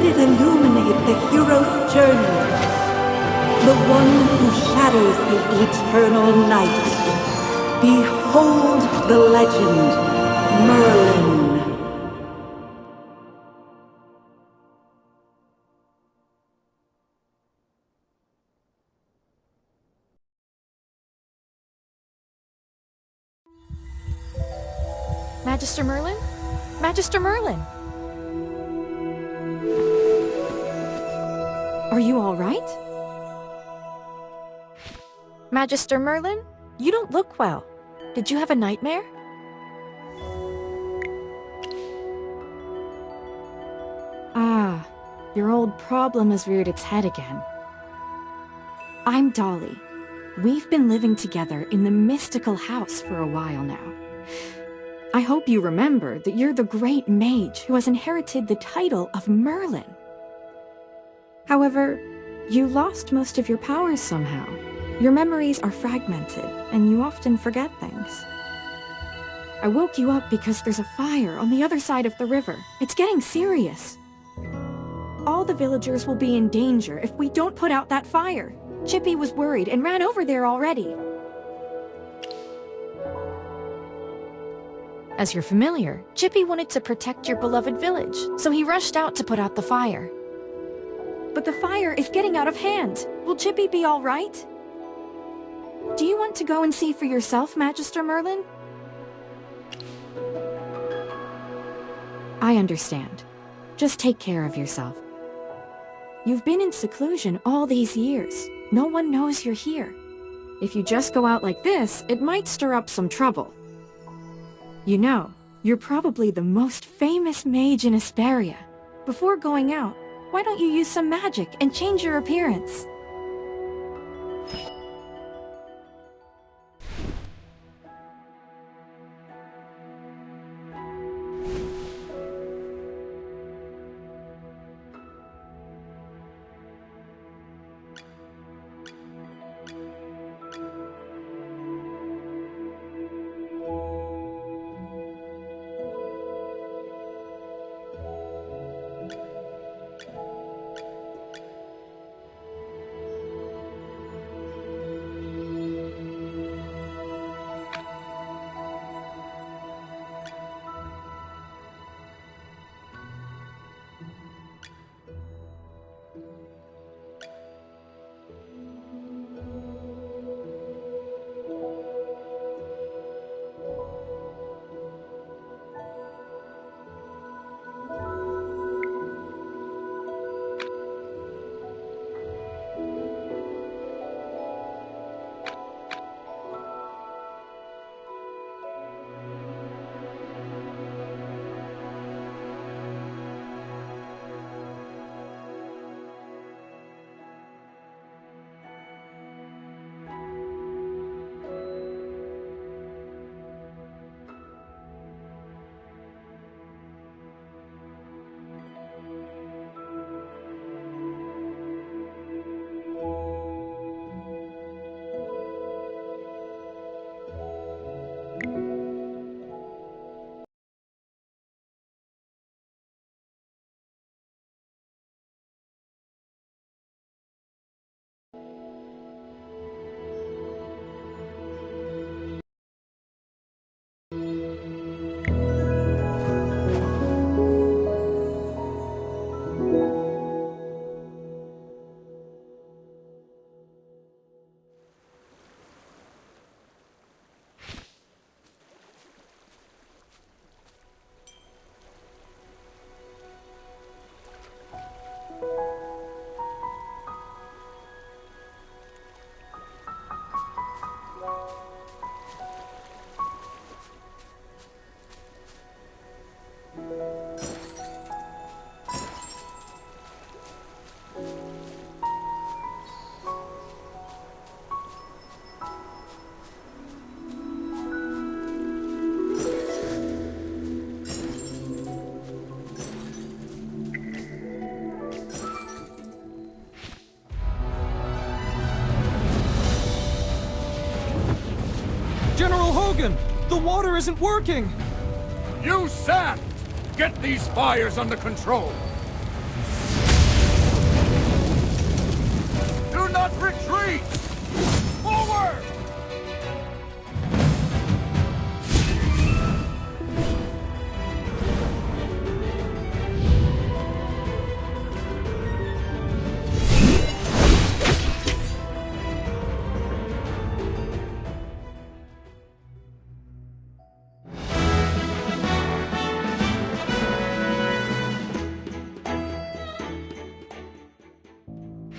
it illuminate the hero's journey. The one who shadows the eternal night. Behold the legend, Merlin. Magister Merlin? Magister Merlin! Are you all right? Magister Merlin? You don't look well. Did you have a nightmare? Ah, your old problem has reared its head again. I'm Dolly. We've been living together in the mystical house for a while now. I hope you remember that you're the great mage who has inherited the title of Merlin. However, you lost most of your powers somehow. Your memories are fragmented, and you often forget things. I woke you up because there's a fire on the other side of the river. It's getting serious. All the villagers will be in danger if we don't put out that fire. Chippy was worried and ran over there already. As your familiar, Chippy wanted to protect your beloved village, so he rushed out to put out the fire. But the fire is getting out of hand. Will Chippy be all right? Do you want to go and see for yourself, Magister Merlin? I understand. Just take care of yourself. You've been in seclusion all these years. No one knows you're here. If you just go out like this, it might stir up some trouble. You know, you're probably the most famous mage in Asperia. Before going out, why don't you use some magic and change your appearance? General Hogan! The water isn't working! You sand! Get these fires under control! not retreat! Forward!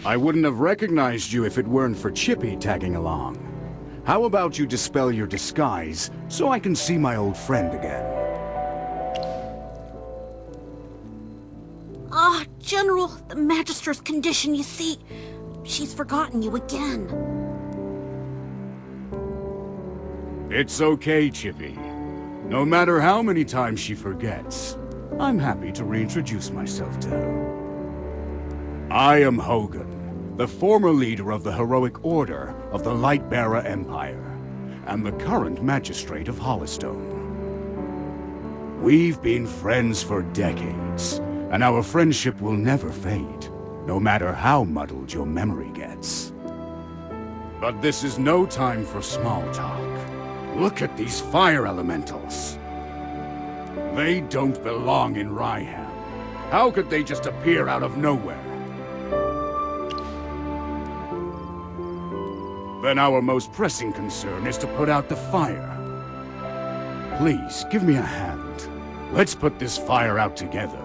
I wouldn't have recognized you if it weren't for Chippy tagging along. How about you dispel your disguise so I can see my old friend again? General, the Magister's condition, you see. She's forgotten you again. It's okay, Chippy. No matter how many times she forgets, I'm happy to reintroduce myself to her. I am Hogan, the former leader of the heroic order of the Lightbearer Empire, and the current magistrate of Hollistone. We've been friends for decades, and our friendship will never fade, no matter how muddled your memory gets. But this is no time for small talk. Look at these fire elementals. They don't belong in Ryham. How could they just appear out of nowhere? Then our most pressing concern is to put out the fire. Please, give me a hand. Let's put this fire out together.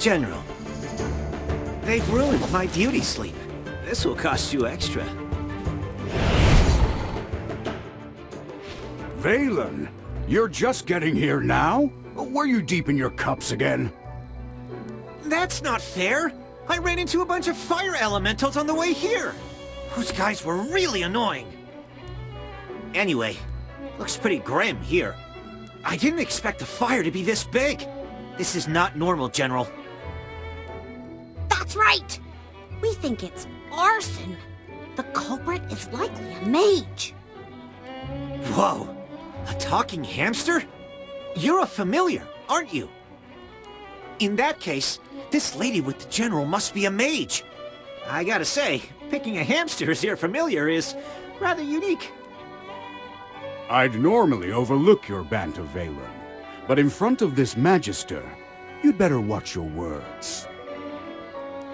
General, they've ruined my beauty sleep. This will cost you extra. Valen, you're just getting here now? Were you deep in your cups again? That's not fair! I ran into a bunch of fire elementals on the way here! Those guys were really annoying. Anyway, looks pretty grim here. I didn't expect the fire to be this big. This is not normal, General. That's right! We think it's arson. The culprit is likely a mage. Whoa! A talking hamster? You're a familiar, aren't you? In that case, this lady with the General must be a mage. I gotta say, picking a hamster as your familiar is rather unique. I'd normally overlook your banter, Valen, but in front of this Magister, you'd better watch your words.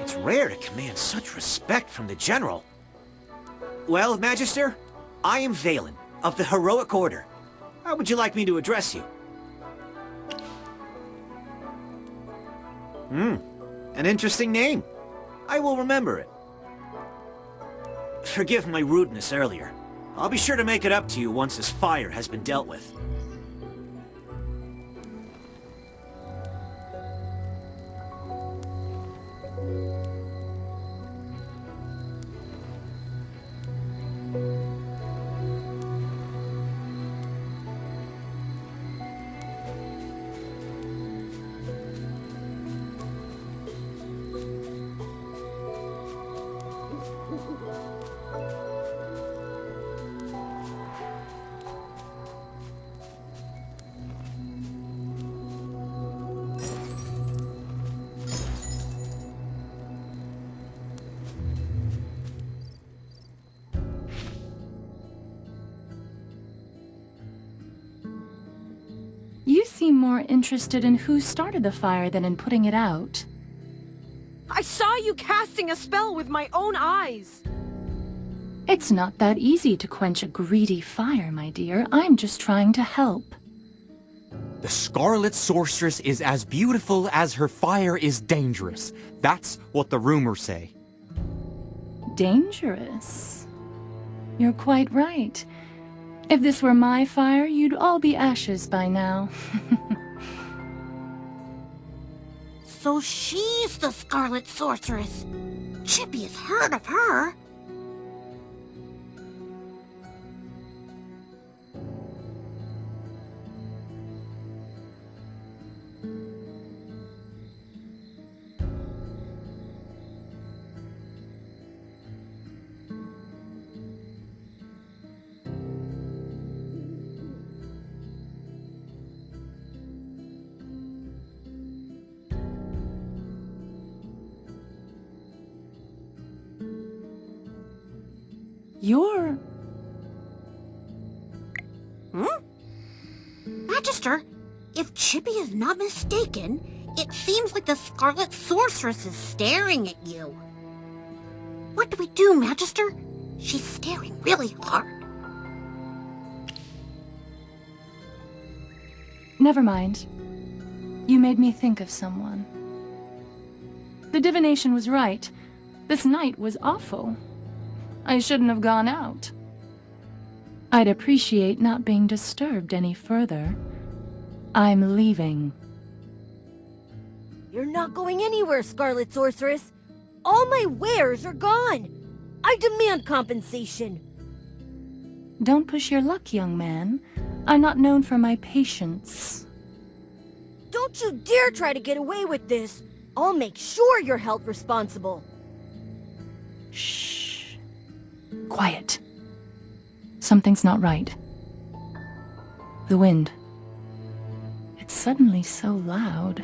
It's rare to command such respect from the General. Well, Magister, I am Valen, of the Heroic Order. How would you like me to address you? An interesting name. I will remember it. Forgive my rudeness earlier. I'll be sure to make it up to you once this fire has been dealt with. You seem more interested in who started the fire than in putting it out. I saw you casting a spell with my own eyes! It's not that easy to quench a greedy fire, my dear. I'm just trying to help. The Scarlet Sorceress is as beautiful as her fire is dangerous. That's what the rumors say. Dangerous? You're quite right. If this were my fire, you'd all be ashes by now. So she's the Scarlet Sorceress. Chippy has heard of her. You're... Magister, if Chippy is not mistaken, it seems like the Scarlet Sorceress is staring at you. What do we do, Magister? She's staring really hard. Never mind. You made me think of someone. The divination was right. This night was awful. I shouldn't have gone out. I'd appreciate not being disturbed any further. I'm leaving. You're not going anywhere, Scarlet Sorceress. All my wares are gone. I demand compensation. Don't push your luck, young man. I'm not known for my patience. Don't you dare try to get away with this. I'll make sure you're held responsible. Shh. Quiet. Something's not right. The wind. It's suddenly so loud.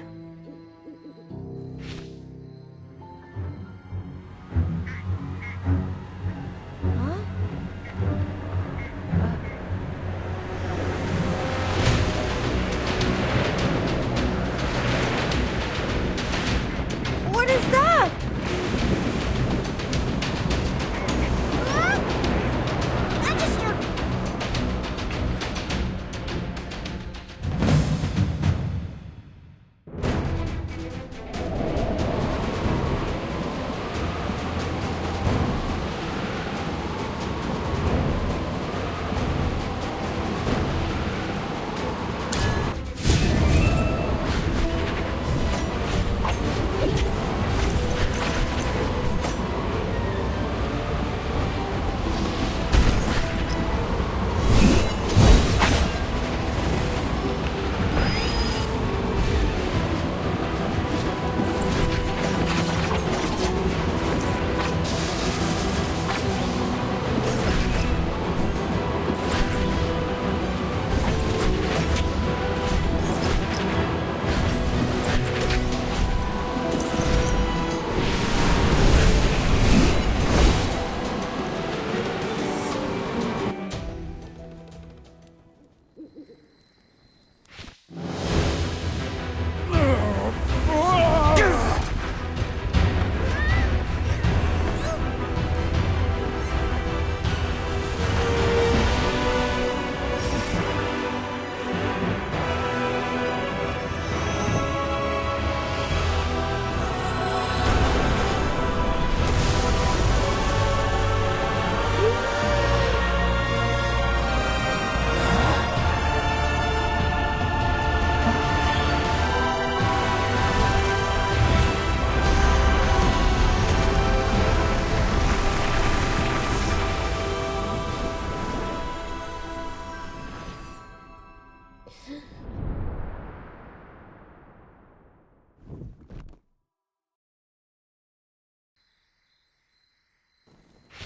What is that? Magister!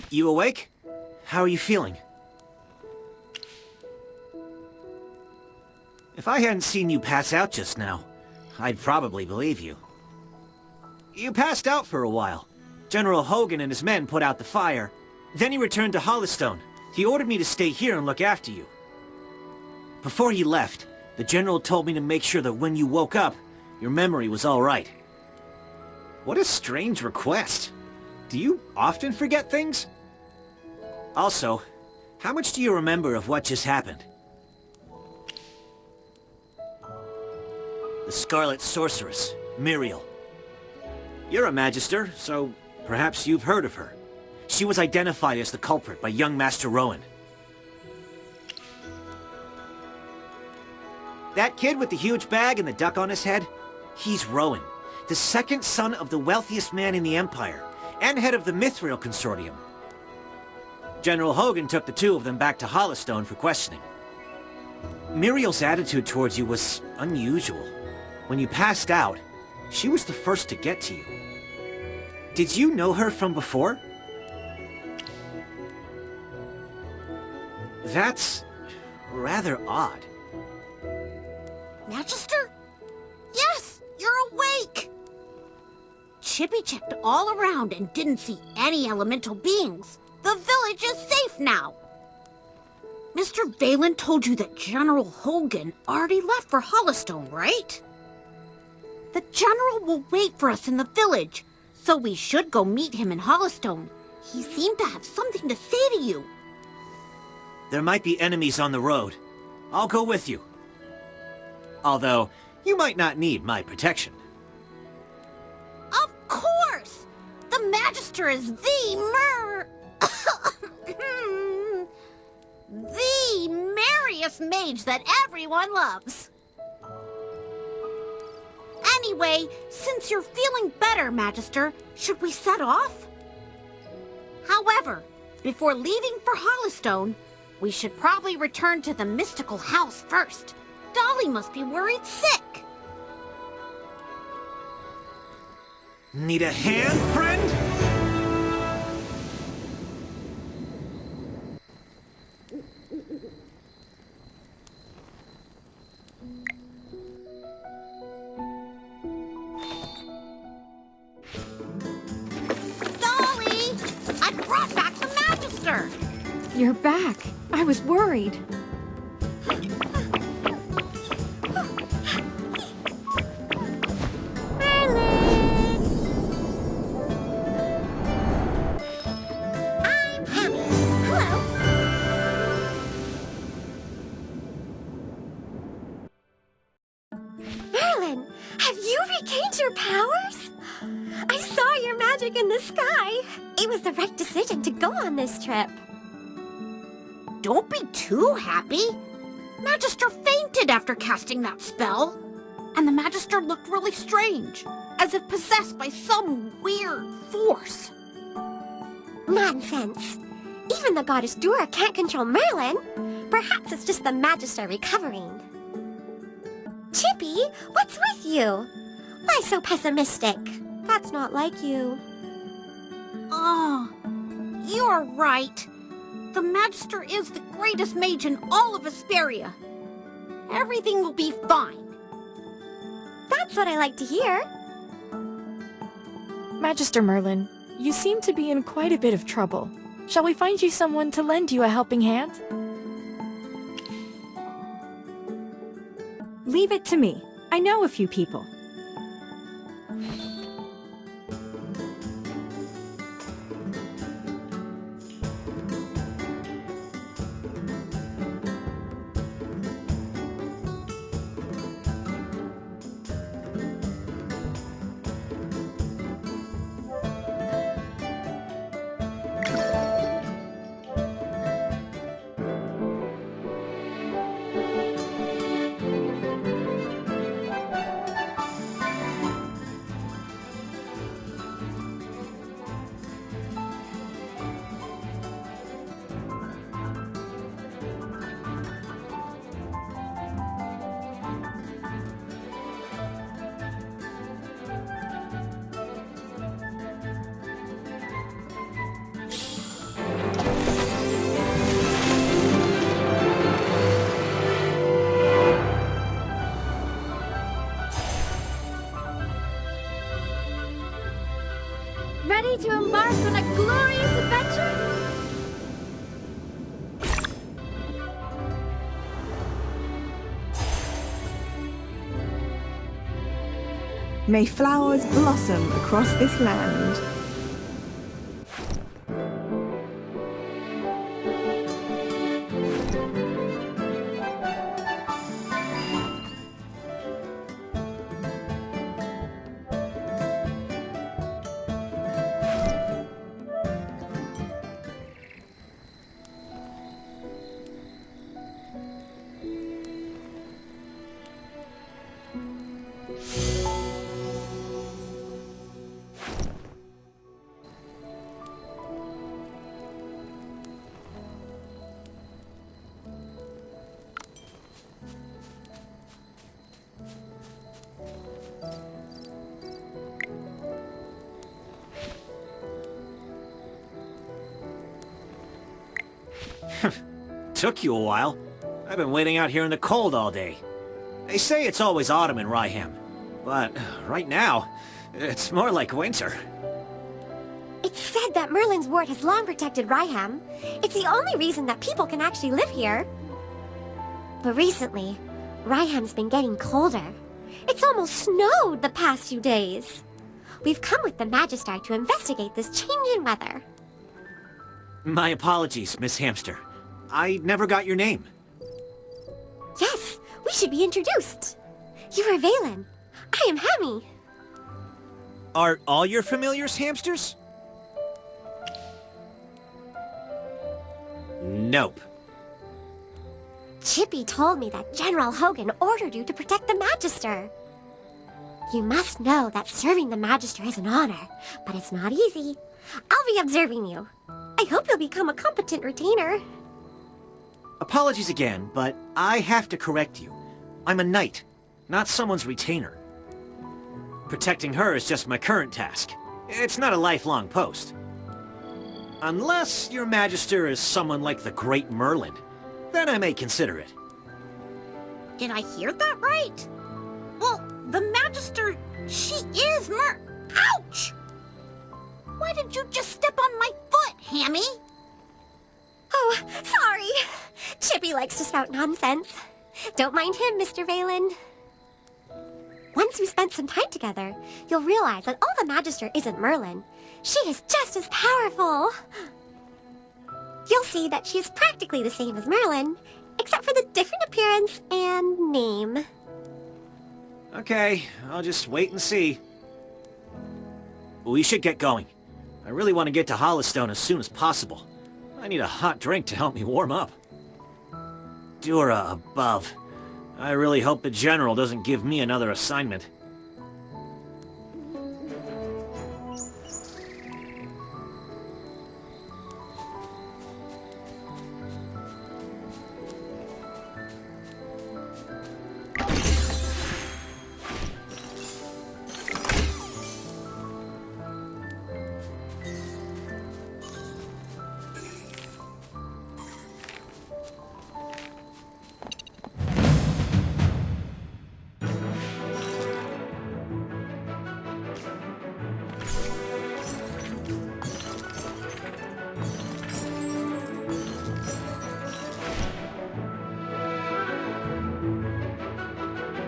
You awake? How are you feeling? If I hadn't seen you pass out just now, I'd probably believe you. You passed out for a while. General Hogan and his men put out the fire. Then he returned to Hollystone. He ordered me to stay here and look after you. Before he left, the General told me to make sure that when you woke up, your memory was all right. What a strange request. Do you often forget things? Also, how much do you remember of what just happened? The Scarlet Sorceress, Muriel. You're a Magister, so perhaps you've heard of her. She was identified as the culprit by young Master Rowan. That kid with the huge bag and the duck on his head? He's Rowan, the second son of the wealthiest man in the Empire, and head of the Mithril Consortium. General Hogan took the two of them back to Hollystone for questioning. Muriel's attitude towards you was unusual. When you passed out, she was the first to get to you. Did you know her from before? That's rather odd. Magister? Yes, you're awake! Chippy checked all around and didn't see any elemental beings. The village is safe now. Mr. Valen told you that General Hogan already left for Hollystone, right? The General will wait for us in the village, so we should go meet him in Hollystone. He seemed to have something to say to you. There might be enemies on the road. I'll go with you. Although, you might not need my protection. Of course! The Magister is the merriest mage that everyone loves. Anyway, since you're feeling better, Magister, should we set off? However, before leaving for Hollystone, we should probably return to the mystical house first. Dolly must be worried sick. Need a hand, friend? Dolly! I brought back the Magister! You're back. I was worried. Have you regained your powers? I saw your magic in the sky. It was the right decision to go on this trip. Don't be too happy. Magister fainted after casting that spell. And the Magister looked really strange, as if possessed by some weird force. Nonsense. Even the goddess Dura can't control Merlin. Perhaps it's just the Magister recovering. Chippy, what's with you? Why so pessimistic? That's not like you. Oh, you're right. The Magister is the greatest mage in all of Vesperia. Everything will be fine. That's what I like to hear. Magister Merlin, you seem to be in quite a bit of trouble. Shall we find you someone to lend you a helping hand? Leave it to me. I know a few people. May flowers blossom across this land. Took you a while. I've been waiting out here in the cold all day. They say it's always autumn in Ryham, but right now, it's more like winter. It's said that Merlin's ward has long protected Ryham. It's the only reason that people can actually live here. But recently, Ryham's been getting colder. It's almost snowed the past few days. We've come with the Magister to investigate this change in weather. My apologies, Miss Hamster. I never got your name. Yes, we should be introduced. You are Valen. I am Hammy. Are all your familiars hamsters? Nope. Chippy told me that General Hogan ordered you to protect the Magister. You must know that serving the Magister is an honor, but it's not easy. I'll be observing you. I hope you'll become a competent retainer. Apologies again, but I have to correct you. I'm a knight, not someone's retainer. Protecting her is just my current task. It's not a lifelong post. Unless your Magister is someone like the Great Merlin, then I may consider it. Did I hear that right? Well, the Magister, she is Ouch! Why did you just step on my foot, Hammy? Oh, sorry. Chippy likes to spout nonsense. Don't mind him, Mr. Valen. Once we spent some time together, you'll realize that all the Magister isn't Merlin. She is just as powerful. You'll see that she is practically the same as Merlin, except for the different appearance and name. Okay, I'll just wait and see. We should get going. I really want to get to Hollowstone as soon as possible. I need a hot drink to help me warm up. Dura above. I really hope the General doesn't give me another assignment.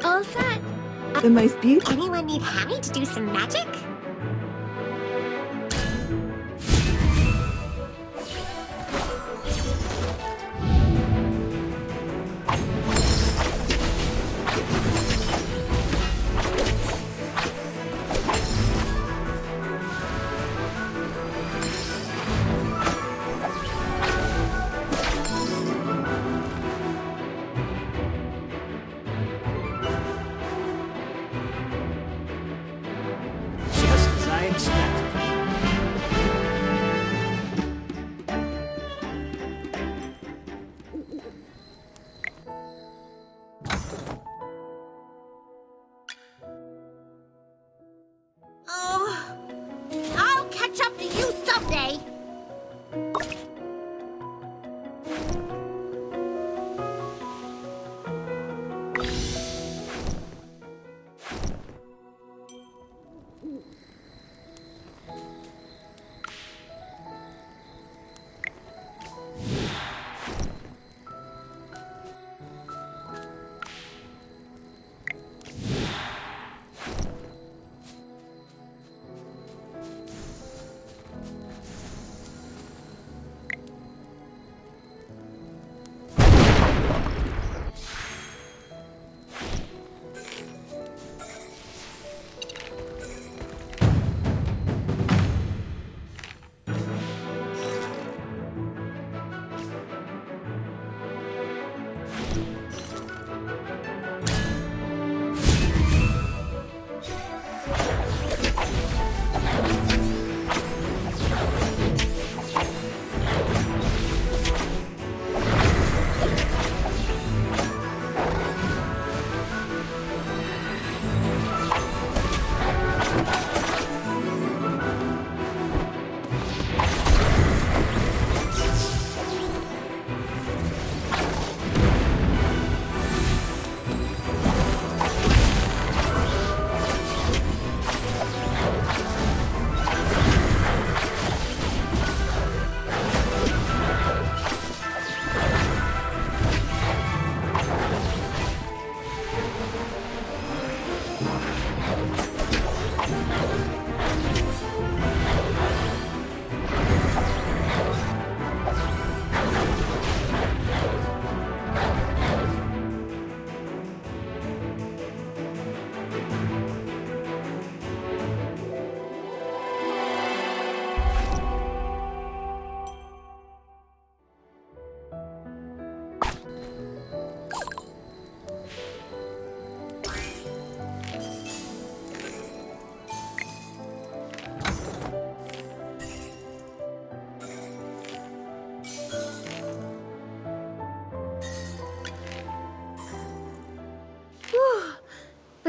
All set. The most beautiful... Anyone need Hammy to do some magic?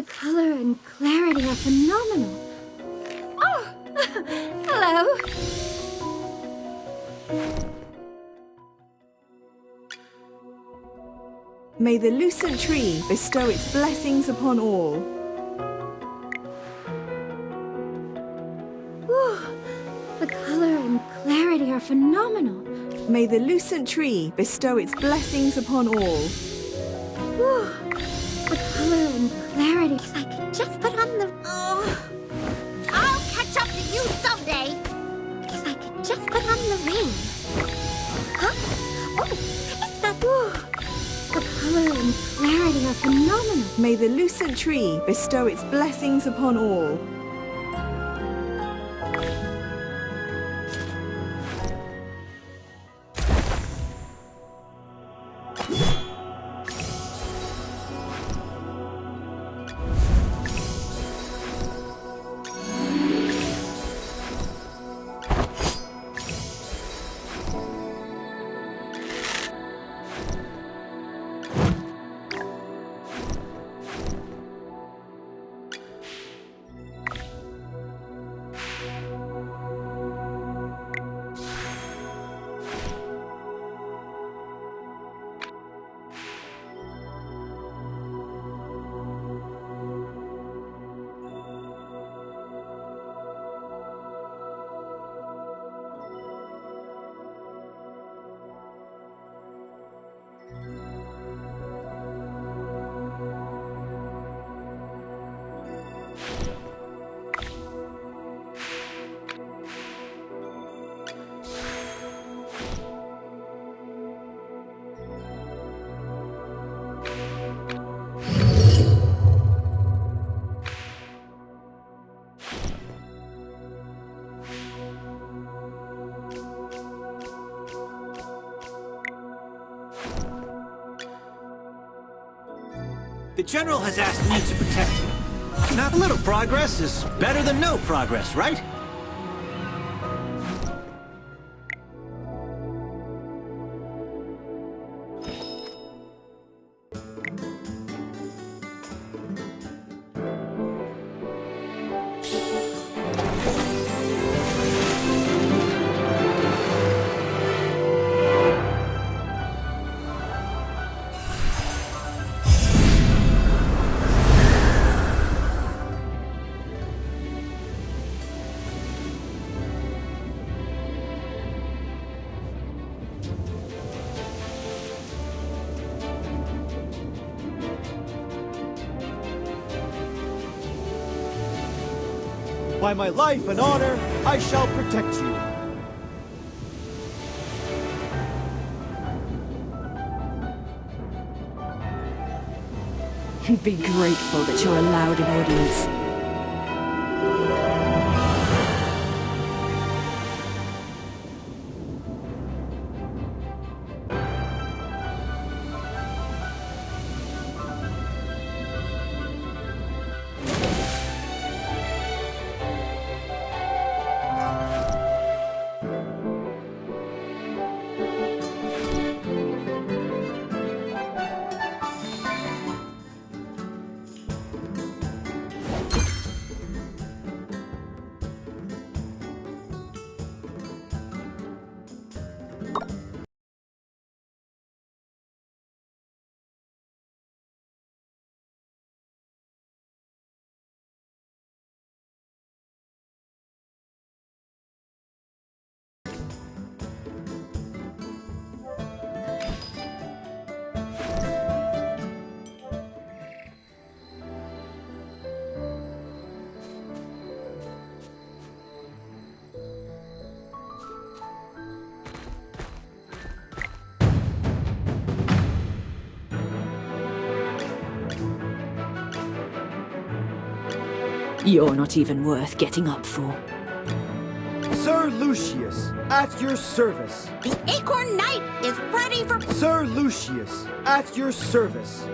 The color and clarity are phenomenal. Oh, hello. May the lucent tree bestow its blessings upon all. Ooh, the color and clarity are phenomenal. May the lucent tree bestow its blessings upon all. Ooh, the color and clarity. If I could just put on the... Oh, I'll catch up to you someday. If I could just put on the ring. Huh? Oh, it's that... Ooh, the color and clarity are phenomenal. May the lucent tree bestow its blessings upon all. The General has asked me to protect you. Not a little progress is better than no progress, right? By my life and honor, I shall protect you. Be grateful that you're allowed an audience. You're not even worth getting up for. Sir Lucius, at your service. The Acorn Knight is ready for... Sir Lucius, at your service.